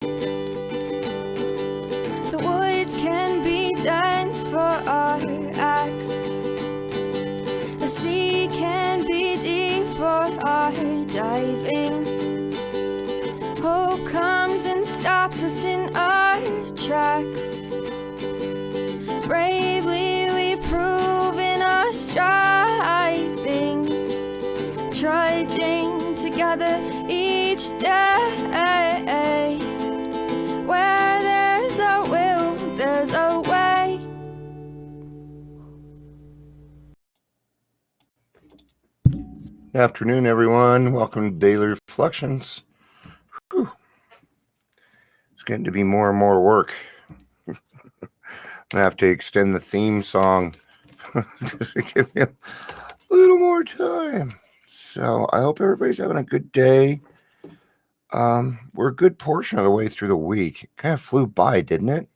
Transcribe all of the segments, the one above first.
The woods can be dense for our acts. The sea can be deep for our diving. Hope comes and stops us in our tracks. Bravely we prove in our striving, trudging together each day. Where there's a will, there's a way. Good afternoon, everyone. Welcome to Daily Reflections. Whew. It's getting to be more and more work. I'm gonna have to extend the theme song just to give me a little more time. So I hope everybody's having a good day. We're a good portion of the way through the week. It kind of flew by, didn't it?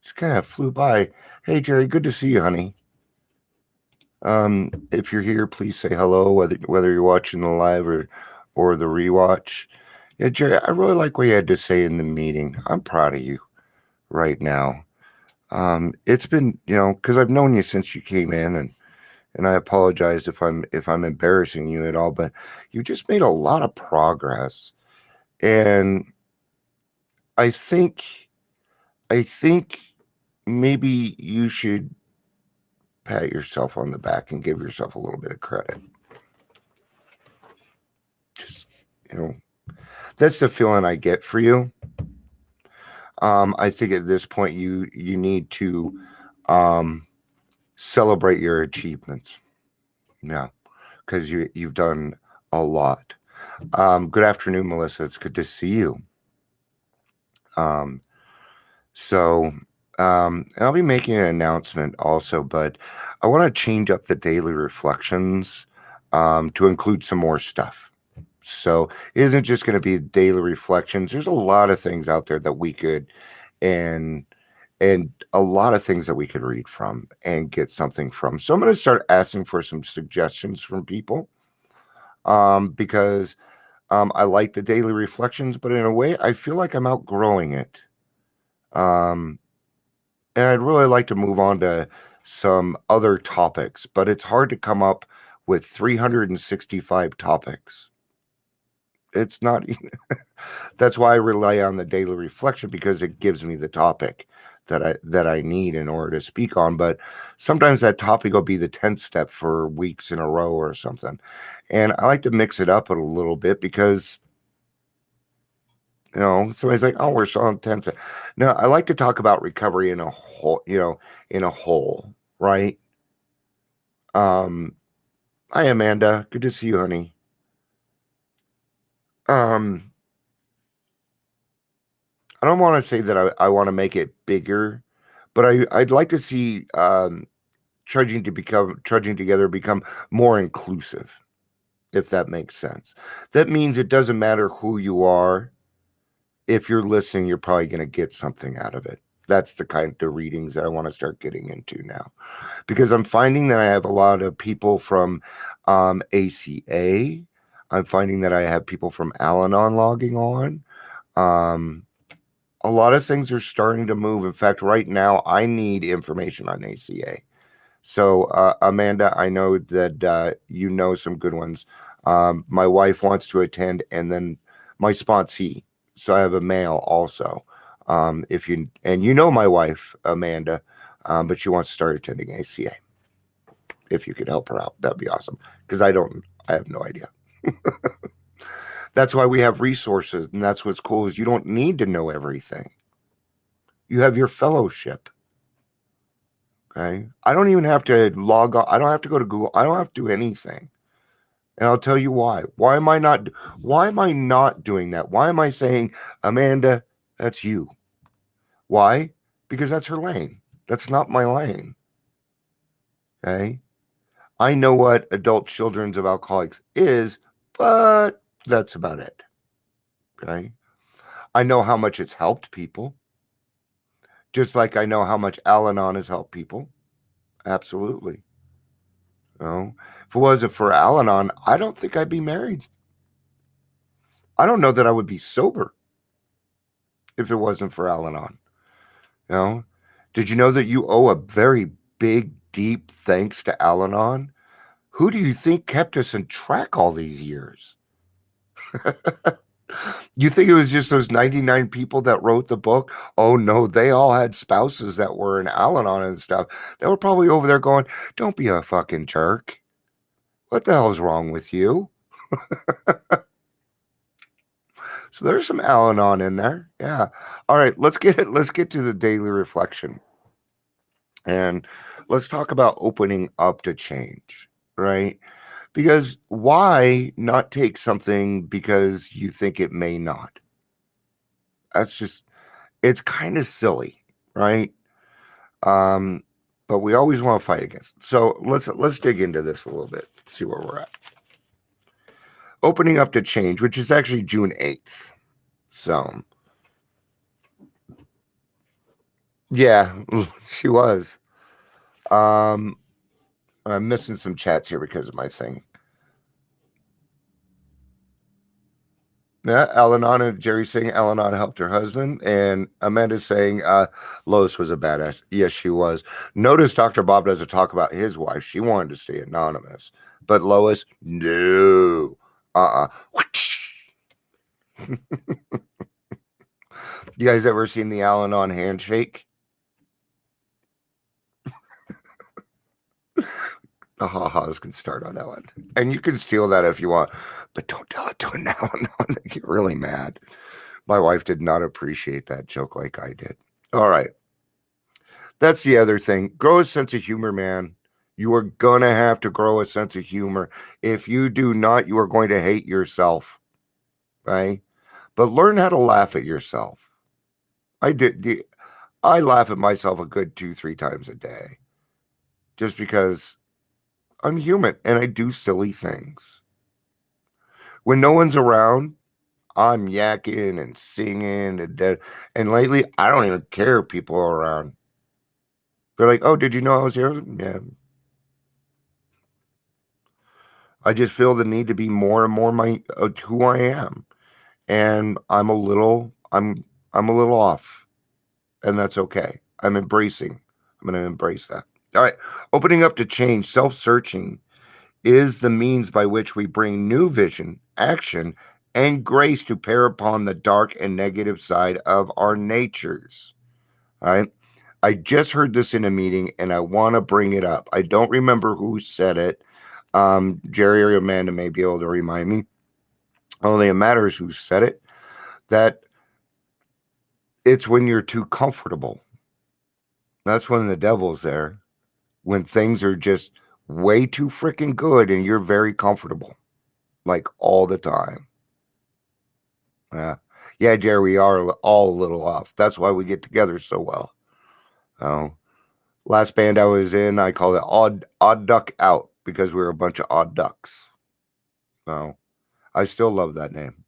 Just kind of flew by. Hey, Jerry, good to see you, honey. If you're here, please say hello, whether you're watching the live or the rewatch. Yeah, Jerry, I really like what you had to say in the meeting. I'm proud of you right now. It's been, because I've known you since you came in, and I apologize if I'm embarrassing you at all, but you just made a lot of progress, and I think maybe you should pat yourself on the back and give yourself a little bit of credit. Just, that's the feeling I get for you. I think at this point you need to celebrate your achievements. Yeah, because you've done a lot. Good afternoon, Melissa. It's good to see you. I'll be making an announcement also, but I want to change up the daily reflections to include some more stuff. So it isn't just going to be daily reflections. There's a lot of things out there that we could, and a lot of things that we could read from and get something from. So I'm going to start asking for some suggestions from people because I like the daily reflections, but in a way, I feel like I'm outgrowing it. And I'd really like to move on to some other topics, but it's hard to come up with 365 topics. It's not. That's why I rely on the daily reflection, because it gives me the topic that I need in order to speak on. But sometimes that topic will be the 10th step for weeks in a row or something. And I like to mix it up a little bit because, somebody's like, oh, we're still on 10th step. No, I like to talk about recovery in a whole, right? Hi, Amanda. Good to see you, honey. I don't want to say that I want to make it bigger, but I'd like to see trudging together become more inclusive, if that makes sense. That means it doesn't matter who you are. If you're listening, you're probably going to get something out of it. That's the kind of readings that I want to start getting into now, because I'm finding that I have a lot of people from ACA. I'm finding that I have people from Al-Anon logging on. A lot of things are starting to move. In fact, right now, I need information on ACA. So, Amanda, I know that you know some good ones. My wife wants to attend, and then my sponsee. So I have a male also. If you know my wife, Amanda, but she wants to start attending ACA. If you could help her out, that'd be awesome. Because I have no idea. That's why we have resources, and that's what's cool is you don't need to know everything. You have your fellowship. Okay? I don't even have to log on. I don't have to go to Google. I don't have to do anything. And I'll tell you why. Why am I not doing that? Why am I saying, Amanda, that's you? Why? Because that's her lane. That's not my lane. Okay? I know what adult children of alcoholics is, but that's about it. Okay? I know how much it's helped people. Just like I know how much Al-Anon has helped people. Absolutely. If it wasn't for Al-Anon, I don't think I'd be married. I don't know that I would be sober. if it wasn't for Al-Anon. You know, did you know that you owe a very big, deep thanks to Al-Anon? Who do you think kept us in track all these years? You think it was just those 99 people that wrote the book? Oh no, they all had spouses that were in Al-Anon and stuff. They were probably over there going, don't be a fucking jerk. What the hell's wrong with you? So there's some Al-Anon in there. Yeah. All right, let's get to the daily reflection. And let's talk about opening up to change, right? Because why not take something because you think it may not? That's just, it's kind of silly, right? But we always want to fight against it. So let's dig into this a little bit, see where we're at. Opening up to change, which is actually June 8th. So, yeah, she was. I'm missing some chats here because of my thing. Yeah, Al-Anon and Jerry saying Al-Anon helped her husband, and Amanda's saying Lois was a badass. Yes, she was. Notice Dr. Bob doesn't talk about his wife. She wanted to stay anonymous, but Lois, no. You guys ever seen the Al-Anon handshake? The ha-has can start on that one. And you can steal that if you want, but don't tell it to an Al-Anon. They get really mad. My wife did not appreciate that joke like I did. All right. That's the other thing. Grow a sense of humor, man. You are going to have to grow a sense of humor. If you do not, you are going to hate yourself. Right? But learn how to laugh at yourself. I laugh at myself a good 2-3 times a day. Just because I'm human and I do silly things. When no one's around, I'm yakking and singing and lately I don't even care if people are around. They're like, oh, did you know I was here? Yeah. I just feel the need to be more and more who I am. And I'm a little off. And that's okay. I'm going to embrace that. All right. Opening up to change, self-searching is the means by which we bring new vision, action, and grace to bear upon the dark and negative side of our natures. All right. I just heard this in a meeting and I want to bring it up. I don't remember who said it. Jerry or Amanda may be able to remind me. Only it matters who said it. That it's when you're too comfortable. That's when the devil's there. When things are just way too freaking good and you're very comfortable. Like all the time. Yeah, Jerry, we are all a little off. That's why we get together so well. Last band I was in, I called it Odd Duck Out because we were a bunch of odd ducks. I still love that name.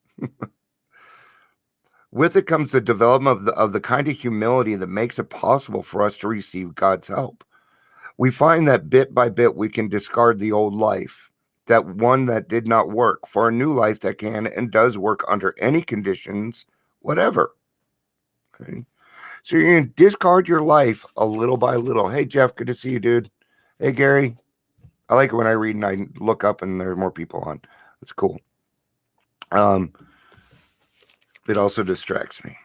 With it comes the development of the kind of humility that makes it possible for us to receive God's help. We find that bit by bit we can discard the old life, that one that did not work, for a new life that can and does work under any conditions, whatever. Okay. So you're going to discard your life a little by little. Hey, Jeff, good to see you, dude. Hey, Gary. I like it when I read and I look up and there are more people on. It's cool. It also distracts me.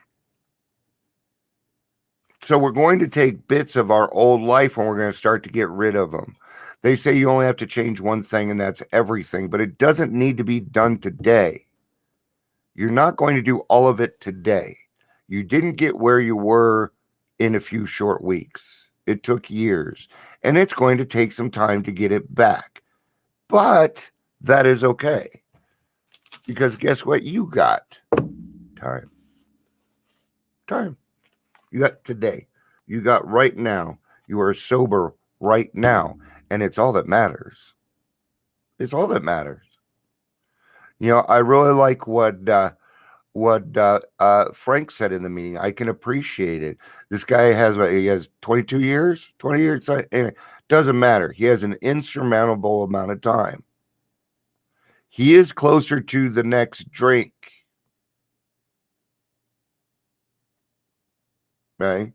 So we're going to take bits of our old life and we're going to start to get rid of them. They say you only have to change one thing and that's everything, but it doesn't need to be done today. You're not going to do all of it today. You didn't get where you were in a few short weeks. It took years, and it's going to take some time to get it back. But that is okay. Because guess what you got? Time. You got today. You got right now. You are sober right now. And it's all that matters. It's all that matters. You know, I really like what Frank said in the meeting. I can appreciate it. This guy has 22 years, 20 years. Anyway, doesn't matter. He has an insurmountable amount of time. He is closer to the next drink. right?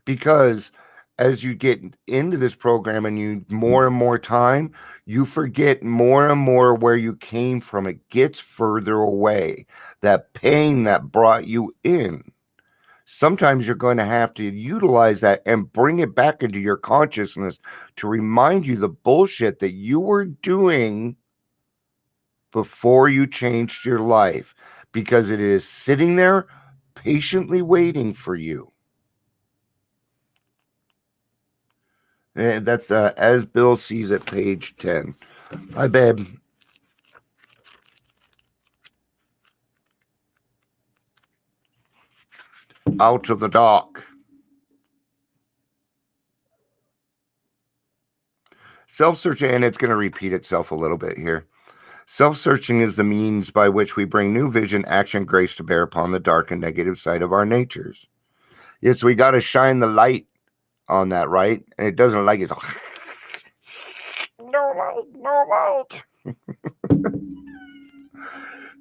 Because as you get into this program and you more and more time, you forget more and more where you came from. It gets further away. That pain that brought you in. Sometimes you're going to have to utilize that and bring it back into your consciousness to remind you the bullshit that you were doing before you changed your life, because it is sitting there patiently waiting for you. And that's As Bill Sees It, page 10. Hi, babe. Out of the dark. Self-searching, and it's going to repeat itself a little bit here. Self-searching is the means by which we bring new vision, action, grace to bear upon the dark and negative side of our natures. Yes, we got to shine the light on that, right? And it doesn't like it's no light.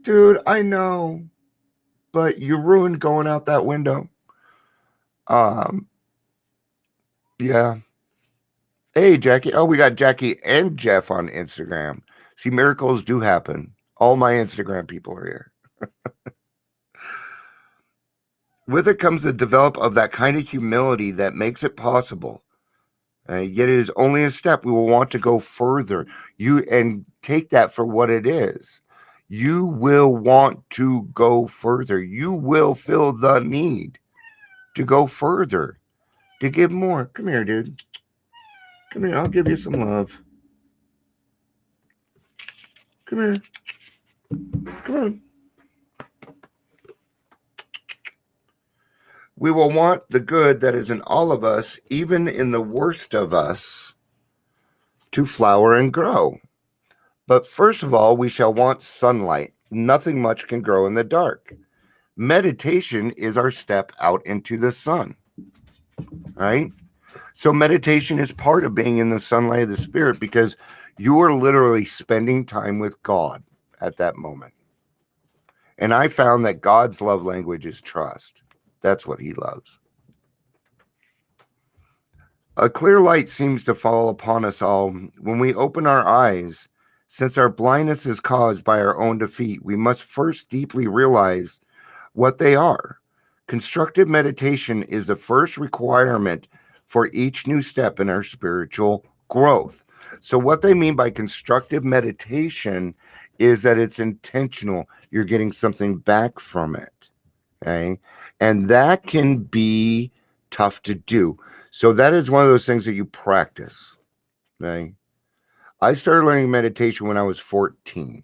Dude, I know, but you ruined going out that window. Yeah. Hey, Jackie. Oh, we got Jackie and Jeff on Instagram. See, miracles do happen. All my Instagram people are here. With it comes the develop of that kind of humility that makes it possible. Yet it is only a step. We will want to go further. And take that for what it is. You will want to go further. You will feel the need to go further, to give more. Come here, dude. Come here. I'll give you some love. Come here. Come on. We will want the good that is in all of us, even in the worst of us, to flower and grow. But first of all, we shall want sunlight. Nothing much can grow in the dark. Meditation is our step out into the sun, right? So meditation is part of being in the sunlight of the spirit, because you are literally spending time with God at that moment. And I found that God's love language is trust. That's what he loves. A clear light seems to fall upon us all when we open our eyes. Since our blindness is caused by our own defeat, we must first deeply realize what they are. Constructive meditation is the first requirement for each new step in our spiritual growth. So what they mean by constructive meditation is that it's intentional. You're getting something back from it. Okay. And that can be tough to do. So that is one of those things that you practice. Okay. I started learning meditation when I was 14.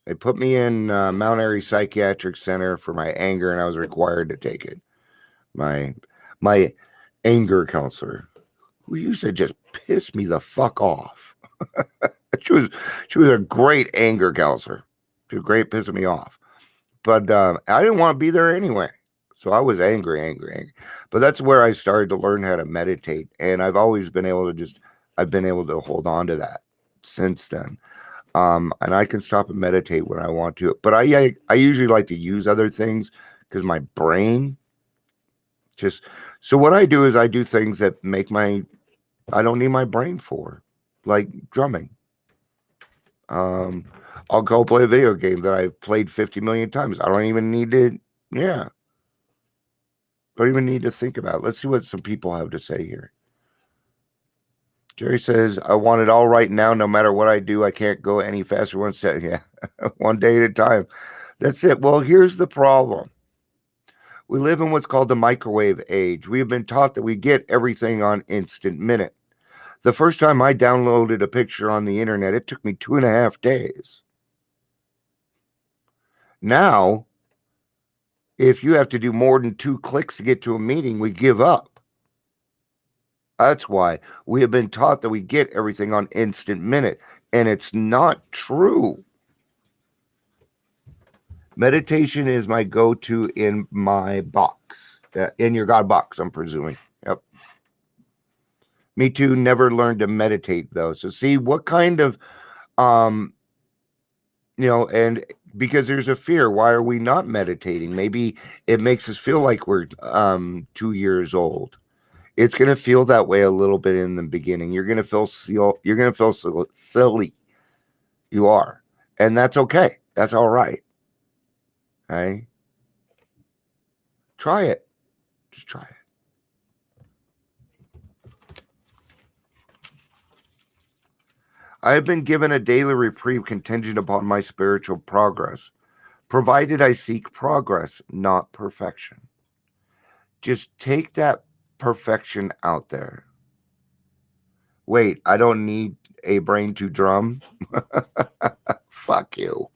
They put me in Mount Airy Psychiatric Center for my anger, and I was required to take it. My anger counselor, who used to just piss me the fuck off. She was a great anger counselor. She was great pissing me off. But I didn't want to be there anyway. So I was angry. But that's where I started to learn how to meditate. And I've always been able to hold on to that since then. And I can stop and meditate when I want to. But I usually like to use other things because my brain just... So what I do is I do things that I don't need my brain for, like drumming. I'll go play a video game that I've played 50 million times. I don't even need to, don't even need to think about it. Let's see what some people have to say here. Jerry says, I want it all right now. No matter what I do, I can't go any faster. One step. Yeah. One day at a time. That's it. Well, here's the problem. We live in what's called the microwave age. We have been taught that we get everything on instant minute. The first time I downloaded a picture on the internet, it took me 2.5 days. Now, if you have to do more than 2 clicks to get to a meeting, we give up. That's why we have been taught that we get everything on instant minute, and it's not true. Meditation is my go-to in my box, in your God box, I'm presuming. Yep. Me too, never learned to meditate though. So see, what kind of And because there's a fear, why are we not meditating? Maybe it makes us feel like we're 2 years old. It's going to feel that way a little bit in the beginning. You're going to feel silly. You are. And that's okay. That's all right. Okay? Try it. Just try it. I have been given a daily reprieve contingent upon my spiritual progress, provided I seek progress, not perfection. Just take that perfection out there. Wait, I don't need a brain to drum. Fuck you.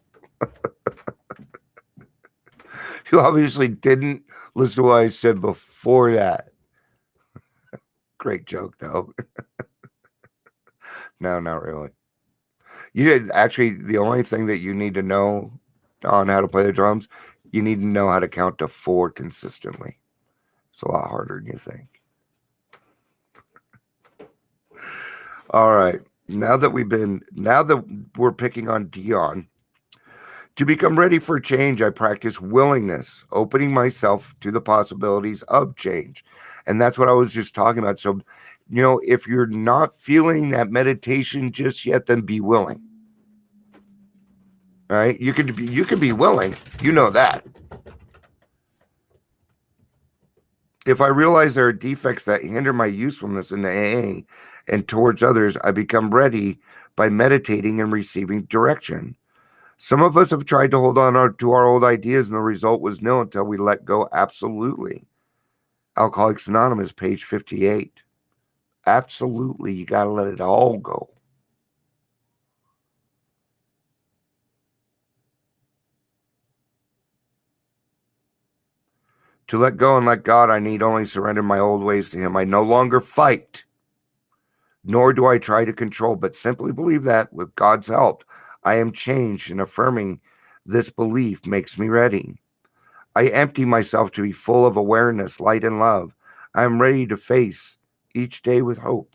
You obviously didn't listen to what I said before that. Great joke, though. No, not really. You did actually. The only thing that you need to know on how to play the drums, you need to know how to count to 4 consistently. It's a lot harder than you think. All right. Now that we're picking on Dion, to become ready for change, I practice willingness, opening myself to the possibilities of change. And that's what I was just talking about. So, if you're not feeling that meditation just yet, then be willing. All right? You could be willing. You know that. If I realize there are defects that hinder my usefulness in the AA and towards others, I become ready by meditating and receiving direction. Some of us have tried to hold on to our old ideas, and the result was nil until we let go absolutely. Alcoholics Anonymous, page 58. Absolutely, you got to let it all go. To let go and let God, I need only surrender my old ways to Him. I no longer fight, nor do I try to control, but simply believe that, with God's help, I am changed, and affirming this belief makes me ready. I empty myself to be full of awareness, light, and love. I am ready to face each day with hope.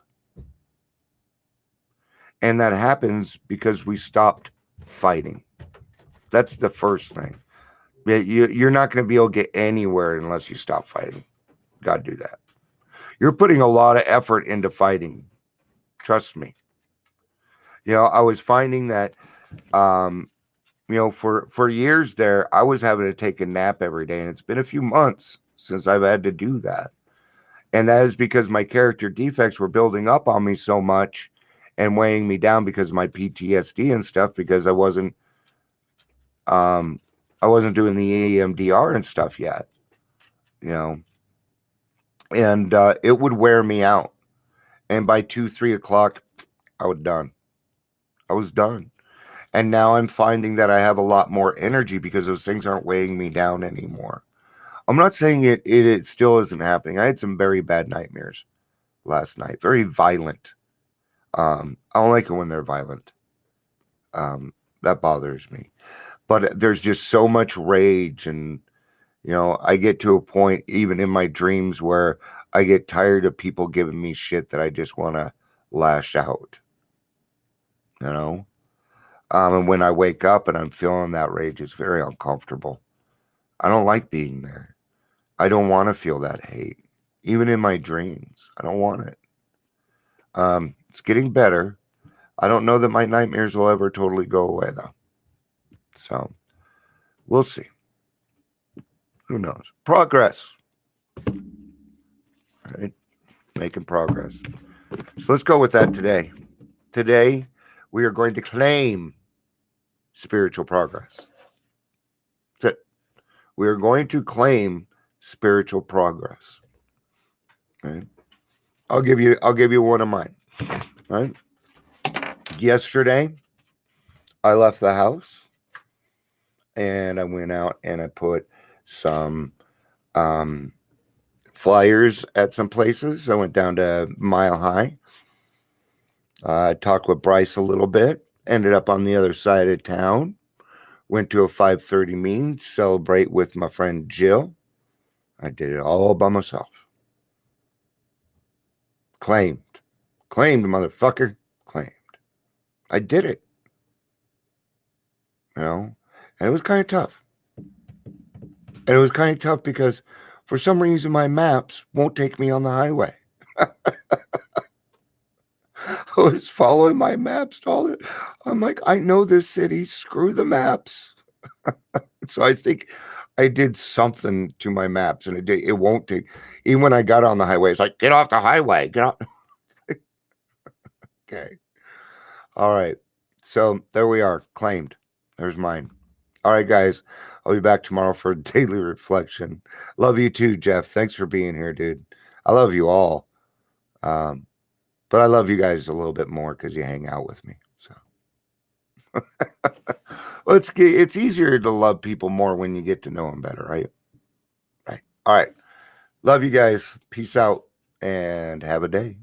And that happens because we stopped fighting. That's the first thing. You're not going to be able to get anywhere unless you stop fighting. Got to do that. You're putting a lot of effort into fighting. Trust me. I was finding that, for years there, I was having to take a nap every day. And it's been a few months since I've had to do that. And that is because my character defects were building up on me so much and weighing me down because of my PTSD and stuff, because I wasn't doing the EMDR and stuff yet, and it would wear me out. And by 2-3 o'clock, I was done. And now I'm finding that I have a lot more energy because those things aren't weighing me down anymore. I'm not saying it still isn't happening. I had some very bad nightmares last night, very violent. I don't like it when they're violent. That bothers me. But there's just so much rage, and I get to a point even in my dreams where I get tired of people giving me shit that I just want to lash out. And when I wake up and I'm feeling that rage, it's very uncomfortable. I don't like being there. I don't want to feel that hate, even in my dreams. I don't want it. It's getting better. I don't know that my nightmares will ever totally go away, though. So we'll see. Who knows? Progress. All right. Making progress. So let's go with that today. Today, we are going to claim spiritual progress. That's it. We are going to claim spiritual progress. Okay. I'll give you one of mine. All right. Yesterday, I left the house and I went out and I put some flyers at some places. I went down to Mile High. I talked with Bryce a little bit. Ended up on the other side of town. Went to a 5:30 meeting to celebrate with my friend Jill. I did it all by myself. Claimed, motherfucker. Claimed. I did it. and it was kind of tough. And it was kind of tough because for some reason my maps won't take me on the highway. I was following my maps all the. I'm like, I know this city. Screw the maps. So I think I did something to my maps, and it won't take. Even when I got on the highway, it's like, get off the highway. Get off. Okay. All right. So there we are. Claimed. There's mine. All right, guys. I'll be back tomorrow for a daily reflection. Love you too, Jeff. Thanks for being here, dude. I love you all. But I love you guys a little bit more because you hang out with me. So well, it's easier to love people more when you get to know them better, right? Right. All right. Love you guys. Peace out and have a day.